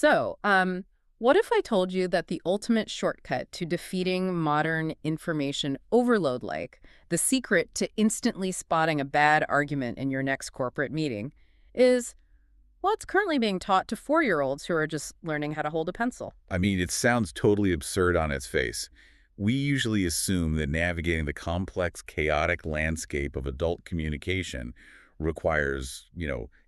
What if I told you that the ultimate shortcut to defeating modern information overload, like the secret to instantly spotting a bad argument in your next corporate meeting, is what's currently being taught to 4-year-olds who are just learning how to hold a pencil? I mean, it sounds totally absurd on its face. We usually assume that navigating the complex, chaotic landscape of adult communication requires,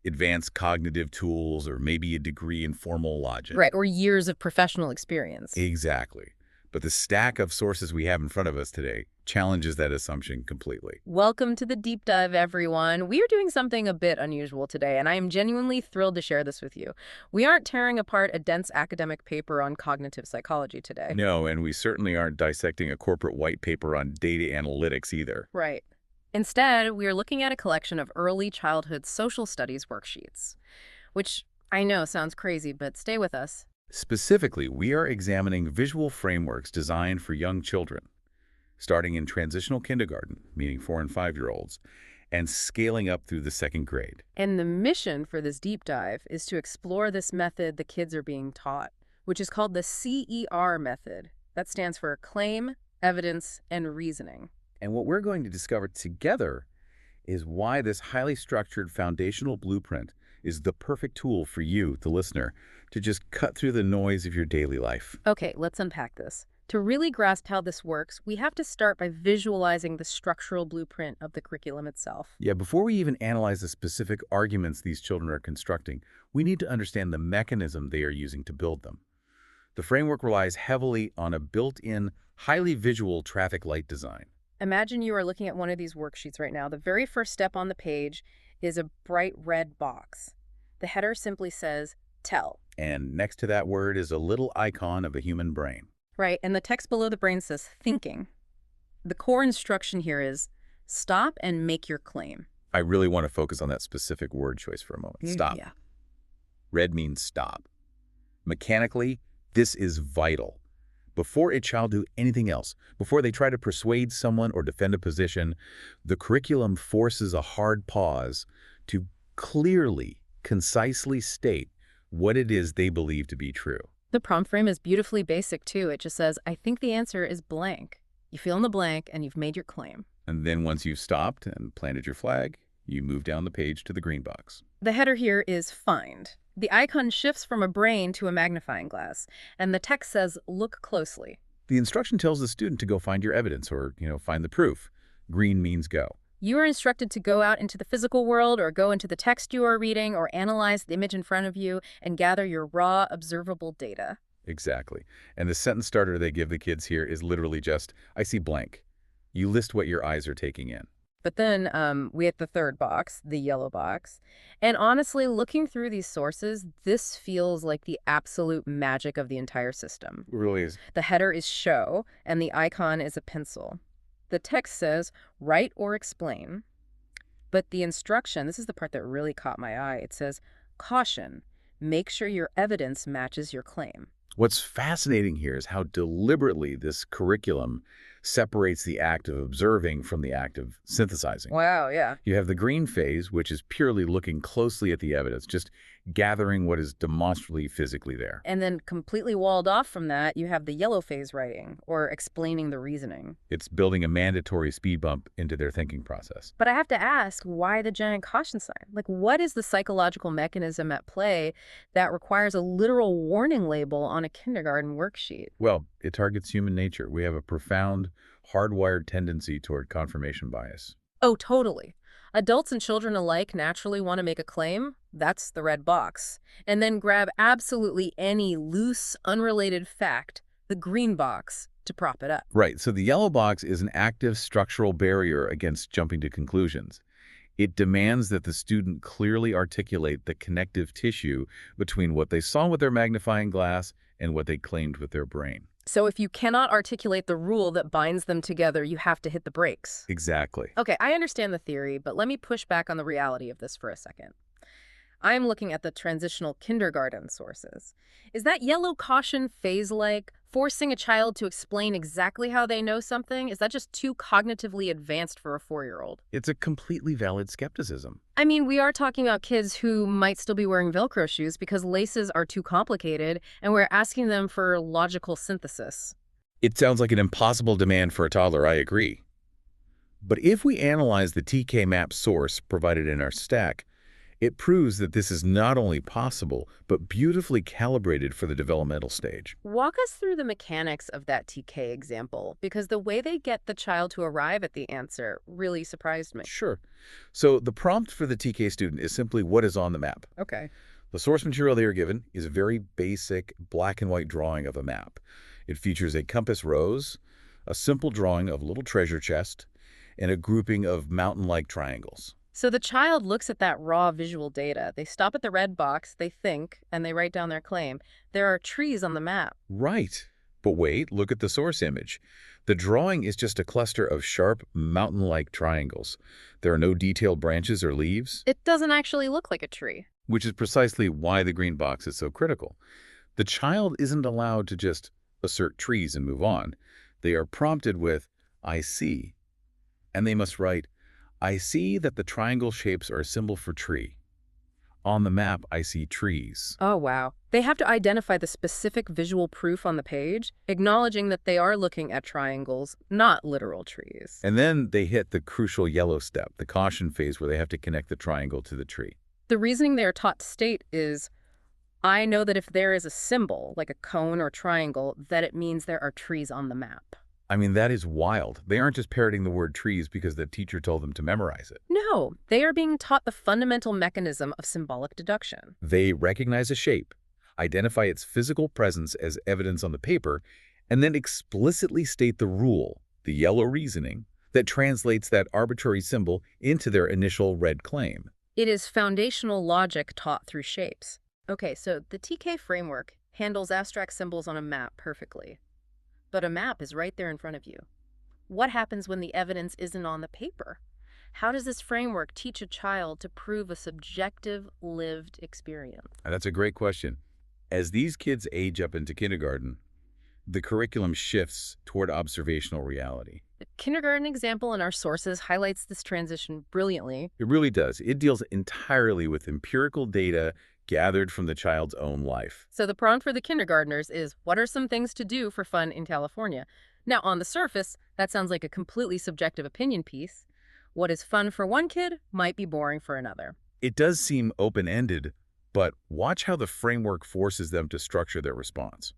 advanced cognitive tools or maybe a degree in formal logic. Right, or years of professional experience. Exactly. But the stack of sources we have in front of us today challenges that assumption completely. Welcome to the deep dive, everyone. We are doing something a bit unusual today, and I am genuinely thrilled to share this with you. We aren't tearing apart a dense academic paper on cognitive psychology today. No, and we certainly aren't dissecting a corporate white paper on data analytics either. Right. Instead, we are looking at a collection of early childhood social studies worksheets, which I know sounds crazy, but stay with us. Specifically, we are examining visual frameworks designed for young children, starting in transitional kindergarten, meaning 4- and 5-year-olds, and scaling up through the second grade. And the mission for this deep dive is to explore this method the kids are being taught, which is called the CER method. That stands for claim, evidence, and reasoning. And what we're going to discover together is why this highly structured foundational blueprint is the perfect tool for you, the listener, to just cut through the noise of your daily life. Okay, let's unpack this. To really grasp how this works, we have to start by visualizing the structural blueprint of the curriculum itself. Yeah, before we even analyze the specific arguments these children are constructing, we need to understand the mechanism they are using to build them. The framework relies heavily on a built-in, highly visual traffic light design. Imagine you are looking at one of these worksheets right now. The very first step on the page is a bright red box. The header simply says, tell. And next to that word is a little icon of a human brain. Right, and the text below the brain says thinking. The core instruction here is stop and make your claim. I really want to focus on that specific word choice for a moment. Stop. Yeah. Red means stop. Mechanically, this is vital. Before a child do anything else, before they try to persuade someone or defend a position, the curriculum forces a hard pause to clearly, concisely state what it is they believe to be true. The prompt frame is beautifully basic, too. It just says, I think the answer is blank. You fill in the blank, and you've made your claim. And then once you've stopped and planted your flag, you move down the page to the green box. The header here is find. The icon shifts from a brain to a magnifying glass, and the text says, look closely. The instruction tells the student to go find your evidence or, find the proof. Green means go. You are instructed to go out into the physical world or go into the text you are reading or analyze the image in front of you and gather your raw, observable data. Exactly. And the sentence starter they give the kids here is literally just, I see blank. You list what your eyes are taking in. But then we hit the third box, the yellow box. And honestly, looking through these sources, this feels like the absolute magic of the entire system. It really is. The header is show, and the icon is a pencil. The text says, write or explain. But the instruction, this is the part that really caught my eye. It says, caution, make sure your evidence matches your claim. What's fascinating here is how deliberately this curriculum separates the act of observing from the act of synthesizing. Wow, yeah. You have the green phase, which is purely looking closely at the evidence, just gathering what is demonstrably physically there. And then completely walled off from that, you have the yellow phase writing, or explaining the reasoning. It's building a mandatory speed bump into their thinking process. But I have to ask, why the giant caution sign? Like, what is the psychological mechanism at play that requires a literal warning label on a kindergarten worksheet? Well, it targets human nature. We have a profound, hardwired tendency toward confirmation bias. Oh, totally. Adults and children alike naturally want to make a claim. That's the red box. And then grab absolutely any loose, unrelated fact, the green box, to prop it up. Right. So the yellow box is an active structural barrier against jumping to conclusions. It demands that the student clearly articulate the connective tissue between what they saw with their magnifying glass and what they claimed with their brain. So if you cannot articulate the rule that binds them together, you have to hit the brakes. Exactly. Okay, I understand the theory, but let me push back on the reality of this for a second. I'm looking at the transitional kindergarten sources. Is that yellow caution phase-like forcing a child to explain exactly how they know something, is that just too cognitively advanced for a 4-year-old? It's a completely valid skepticism. I mean, we are talking about kids who might still be wearing Velcro shoes because laces are too complicated, and we're asking them for logical synthesis. It sounds like an impossible demand for a toddler, I agree. But if we analyze the TK map source provided in our stack, it proves that this is not only possible, but beautifully calibrated for the developmental stage. Walk us through the mechanics of that TK example, because the way they get the child to arrive at the answer really surprised me. Sure. So the prompt for the TK student is simply what is on the map. Okay. The source material they are given is a very basic black and white drawing of a map. It features a compass rose, a simple drawing of a little treasure chest, and a grouping of mountain-like triangles. So the child looks at that raw visual data. They stop at the red box, they think, and they write down their claim. There are trees on the map. Right. But wait, look at the source image. The drawing is just a cluster of sharp, mountain-like triangles. There are no detailed branches or leaves, It doesn't actually look like a tree. which is precisely why the green box is so critical. The child isn't allowed to just assert trees and move on. They are prompted with, I see. And they must write, I see that the triangle shapes are a symbol for tree. On the map, I see trees. Oh, wow. They have to identify the specific visual proof on the page, acknowledging that they are looking at triangles, not literal trees. And then they hit the crucial yellow step, the caution phase, where they have to connect the triangle to the tree. The reasoning they are taught to state is, I know that if there is a symbol, like a cone or triangle, that it means there are trees on the map. I mean, that is wild. They aren't just parroting the word trees because the teacher told them to memorize it. No, they are being taught the fundamental mechanism of symbolic deduction. They recognize a shape, identify its physical presence as evidence on the paper, and then explicitly state the rule, the yellow reasoning, that translates that arbitrary symbol into their initial red claim. It is foundational logic taught through shapes. Okay, so the TK framework handles abstract symbols on a map perfectly. But a map is right there in front of you. What happens when the evidence isn't on the paper? How does this framework teach a child to prove a subjective, lived experience? And that's a great question. As these kids age up into kindergarten, the curriculum shifts toward observational reality. The kindergarten example in our sources highlights this transition brilliantly. It really does. It deals entirely with empirical data gathered from the child's own life. So the prompt for the kindergartners is, what are some things to do for fun in California? Now, on the surface, that sounds like a completely subjective opinion piece. What is fun for one kid might be boring for another. It does seem open-ended, but watch how the framework forces them to structure their response.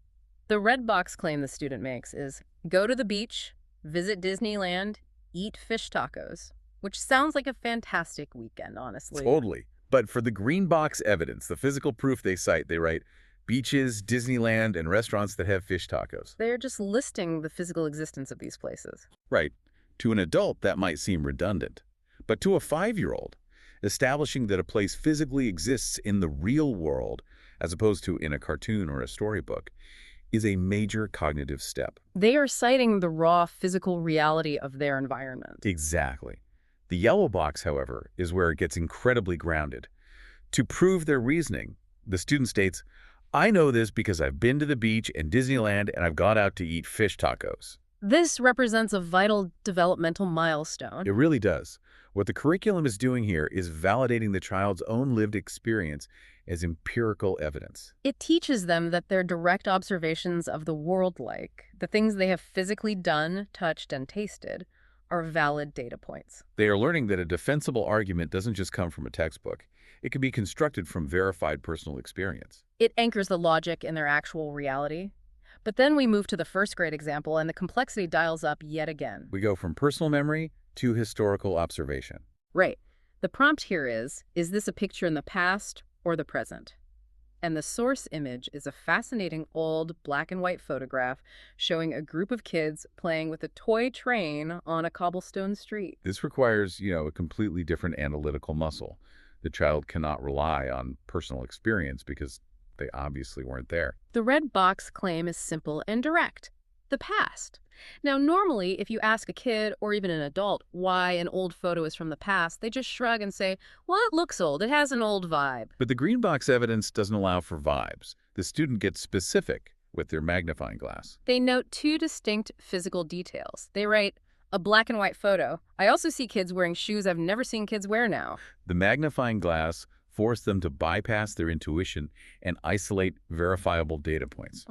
The red box claim the student makes is, go to the beach, visit Disneyland, eat fish tacos, which sounds like a fantastic weekend, honestly. Totally. But for the green box evidence, the physical proof they cite, they write beaches, Disneyland, and restaurants that have fish tacos. They're just listing the physical existence of these places. Right. To an adult, that might seem redundant. But to a 5-year-old, establishing that a place physically exists in the real world, as opposed to in a cartoon or a storybook, is a major cognitive step. They are citing the raw physical reality of their environment. Exactly. The yellow box, however, is where it gets incredibly grounded. To prove their reasoning, the student states, I know this because I've been to the beach and Disneyland and I've gone out to eat fish tacos. This represents a vital developmental milestone. It really does. What the curriculum is doing here is validating the child's own lived experience as empirical evidence. It teaches them that their direct observations of the world, like the things they have physically done, touched, and tasted, are valid data points. They are learning that a defensible argument doesn't just come from a textbook. It can be constructed from verified personal experience. It anchors the logic in their actual reality. But then we move to the first grade example, and the complexity dials up yet again. We go from personal memory to historical observation. Right. The prompt here is this a picture in the past or the present? And the source image is a fascinating old black and white photograph showing a group of kids playing with a toy train on a cobblestone street. This requires, a completely different analytical muscle. The child cannot rely on personal experience because they obviously weren't there. The red box claim is simple and direct. The past. Now, normally, if you ask a kid or even an adult why an old photo is from the past, they just shrug and say, well, it looks old. It has an old vibe. But the green box evidence doesn't allow for vibes. The student gets specific with their magnifying glass. They note two distinct physical details. They write, a black and white photo. I also see kids wearing shoes I've never seen kids wear now. The magnifying glass forced them to bypass their intuition and isolate verifiable data points.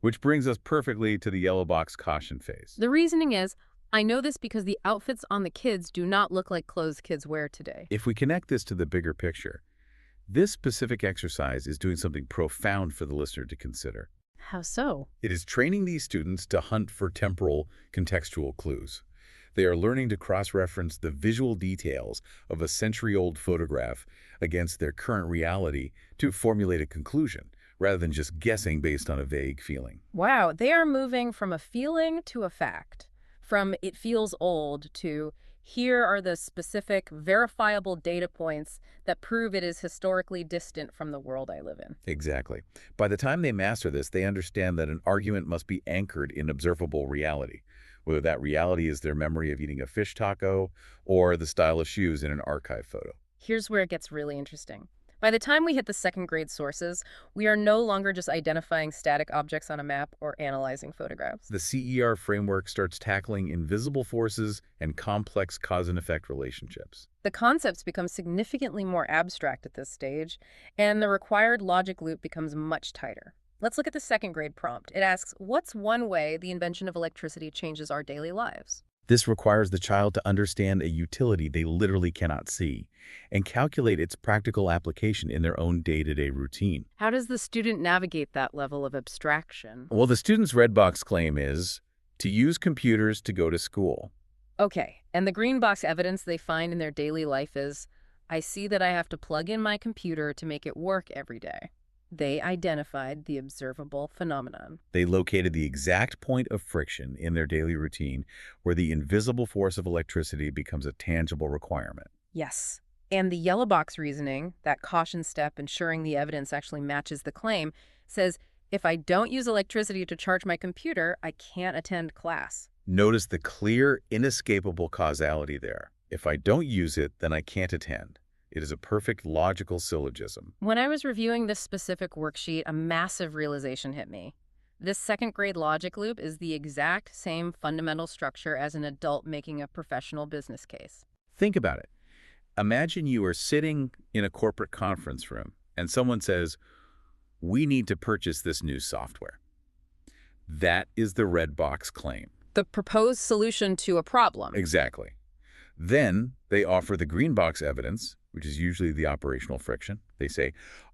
Which brings us perfectly to the yellow box caution phase. The reasoning is, I know this because the outfits on the kids do not look like clothes kids wear today. If we connect this to the bigger picture, this specific exercise is doing something profound for the listener to consider. How so? It is training these students to hunt for temporal, contextual clues. They are learning to cross-reference the visual details of a century-old photograph against their current reality to formulate a conclusion, rather than just guessing based on a vague feeling. Wow, they are moving from a feeling to a fact. From it feels old to here are the specific, verifiable data points that prove it is historically distant from the world I live in. Exactly. By the time they master this, they understand that an argument must be anchored in observable reality, whether that reality is their memory of eating a fish taco or the style of shoes in an archive photo. Here's where it gets really interesting. By the time we hit the second grade sources, we are no longer just identifying static objects on a map or analyzing photographs. The CER framework starts tackling invisible forces and complex cause and effect relationships. The concepts become significantly more abstract at this stage, and the required logic loop becomes much tighter. Let's look at the second grade prompt. It asks, what's one way the invention of electricity changes our daily lives? This requires the child to understand a utility they literally cannot see and calculate its practical application in their own day-to-day routine. How does the student navigate that level of abstraction? Well, the student's red box claim is to use computers to go to school. Okay, and the green box evidence they find in their daily life is, I see that I have to plug in my computer to make it work every day. They identified the observable phenomenon. They located the exact point of friction in their daily routine where the invisible force of electricity becomes a tangible requirement. Yes. And the yellow box reasoning, that caution step ensuring the evidence actually matches the claim, says, if I don't use electricity to charge my computer, I can't attend class. Notice the clear, inescapable causality there. If I don't use it, then I can't attend. It is a perfect logical syllogism. When I was reviewing this specific worksheet, a massive realization hit me. This second grade logic loop is the exact same fundamental structure as an adult making a professional business case. Think about it. Imagine you are sitting in a corporate conference room and someone says, we need to purchase this new software. That is the red box claim. The proposed solution to a problem. Exactly. Then they offer the green box evidence, which is usually the operational friction. They say,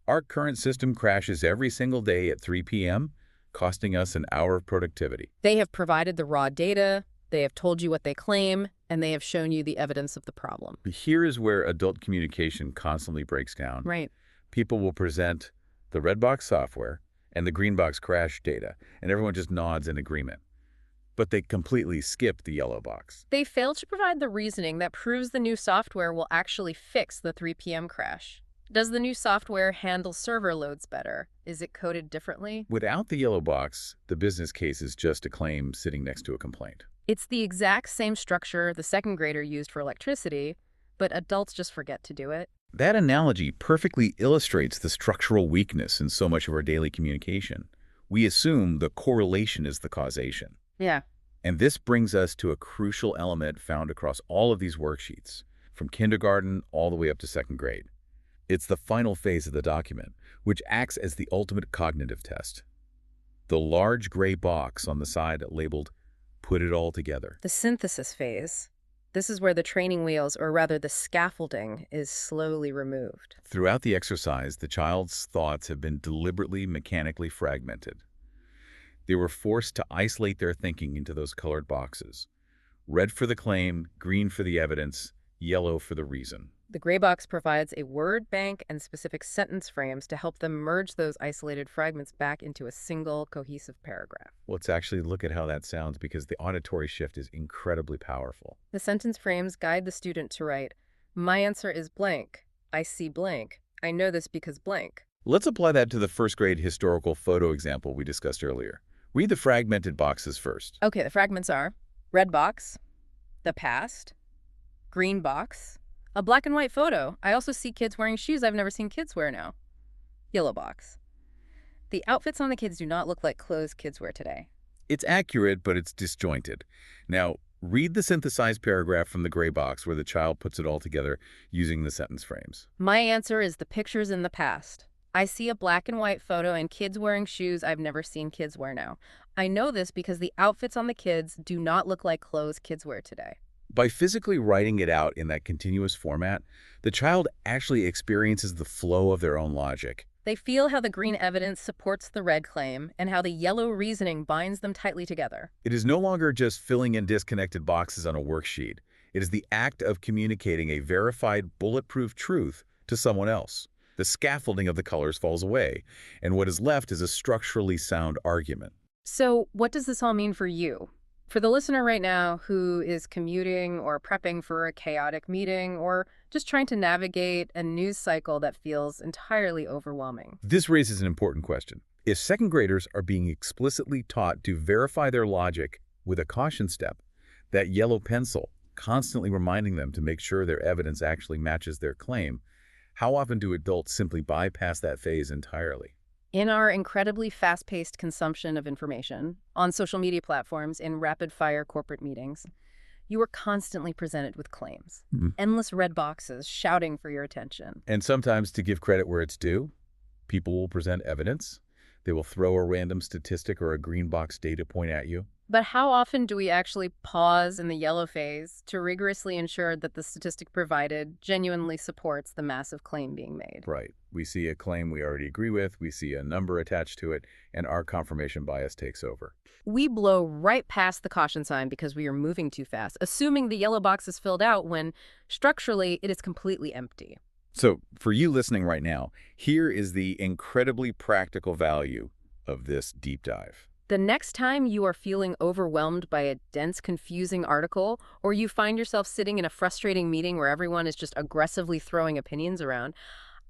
our current system crashes every single day at 3 p.m., costing us an hour of productivity. They have provided the raw data, they have told you what they claim, and they have shown you the evidence of the problem. But here is where adult communication constantly breaks down. Right. People will present the red box software and the green box crash data, and everyone just nods in agreement. But they completely skip the yellow box. They fail to provide the reasoning that proves the new software will actually fix the 3 p.m. crash. Does the new software handle server loads better? Is it coded differently? Without the yellow box, the business case is just a claim sitting next to a complaint. It's the exact same structure the second grader used for electricity, but adults just forget to do it. That analogy perfectly illustrates the structural weakness in so much of our daily communication. We assume the correlation is the causation. Yeah. And this brings us to a crucial element found across all of these worksheets, from kindergarten all the way up to second grade. It's the final phase of the document, which acts as the ultimate cognitive test. The large gray box on the side labeled, "Put it all together." The synthesis phase. This is where the training wheels, or rather the scaffolding, is slowly removed. Throughout the exercise, the child's thoughts have been deliberately mechanically fragmented. They were forced to isolate their thinking into those colored boxes. Red for the claim, green for the evidence, yellow for the reason. The gray box provides a word bank and specific sentence frames to help them merge those isolated fragments back into a single cohesive paragraph. Let's actually look at how that sounds, because the auditory shift is incredibly powerful. The sentence frames guide the student to write, my answer is blank. I see blank. I know this because blank. Let's apply that to the first grade historical photo example we discussed earlier. Read the fragmented boxes first. Okay, the fragments are red box, the past, green box, a black and white photo. I also see kids wearing shoes I've never seen kids wear now. Yellow box. The outfits on the kids do not look like clothes kids wear today. It's accurate, but it's disjointed. Now, read the synthesized paragraph from the gray box where the child puts it all together using the sentence frames. My answer is the pictures in the past. I see a black and white photo and kids wearing shoes I've never seen kids wear now. I know this because the outfits on the kids do not look like clothes kids wear today. By physically writing it out in that continuous format, the child actually experiences the flow of their own logic. They feel how the green evidence supports the red claim and how the yellow reasoning binds them tightly together. It is no longer just filling in disconnected boxes on a worksheet. It is the act of communicating a verified, bulletproof truth to someone else. The scaffolding of the colors falls away, and what is left is a structurally sound argument. So what does this all mean for you? For the listener right now who is commuting or prepping for a chaotic meeting or just trying to navigate a news cycle that feels entirely overwhelming. This raises an important question. If second graders are being explicitly taught to verify their logic with a caution step, that yellow pencil, constantly reminding them to make sure their evidence actually matches their claim, how often do adults simply bypass that phase entirely? In our incredibly fast-paced consumption of information, on social media platforms, in rapid-fire corporate meetings, you are constantly presented with claims. Endless red boxes shouting for your attention. And sometimes, to give credit where it's due, people will present evidence. They will throw a random statistic or a green box data point at you. But how often do we actually pause in the yellow phase to rigorously ensure that the statistic provided genuinely supports the massive claim being made? Right. We see a claim we already agree with, we see a number attached to it, and our confirmation bias takes over. We blow right past the caution sign because we are moving too fast, assuming the yellow box is filled out when, structurally, it is completely empty. So, for you listening right now, here is the incredibly practical value of this deep dive. The next time you are feeling overwhelmed by a dense, confusing article, or you find yourself sitting in a frustrating meeting where everyone is just aggressively throwing opinions around,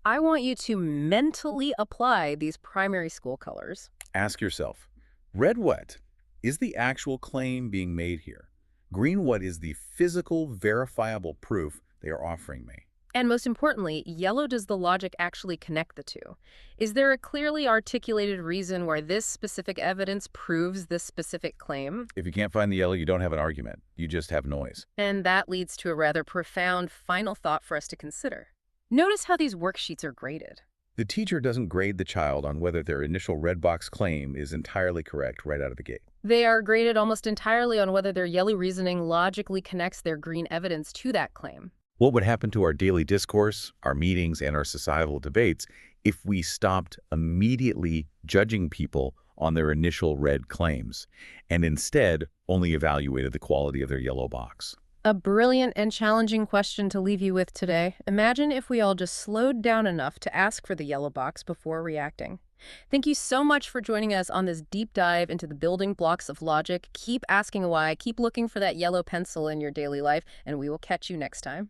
I want you to mentally apply these primary school colors. Ask yourself, red what is the actual claim being made here? Green what is the physical, verifiable proof they are offering me? And most importantly, yellow, does the logic actually connect the two? Is there a clearly articulated reason where this specific evidence proves this specific claim? If you can't find the yellow, you don't have an argument. You just have noise. And that leads to a rather profound final thought for us to consider. Notice how these worksheets are graded. The teacher doesn't grade the child on whether their initial red box claim is entirely correct right out of the gate. They are graded almost entirely on whether their yellow reasoning logically connects their green evidence to that claim. What would happen to our daily discourse, our meetings, and our societal debates if we stopped immediately judging people on their initial red claims and instead only evaluated the quality of their yellow box? A brilliant and challenging question to leave you with today. Imagine if we all just slowed down enough to ask for the yellow box before reacting. Thank you so much for joining us on this deep dive into the building blocks of logic. Keep asking why, keep looking for that yellow pencil in your daily life, and we will catch you next time.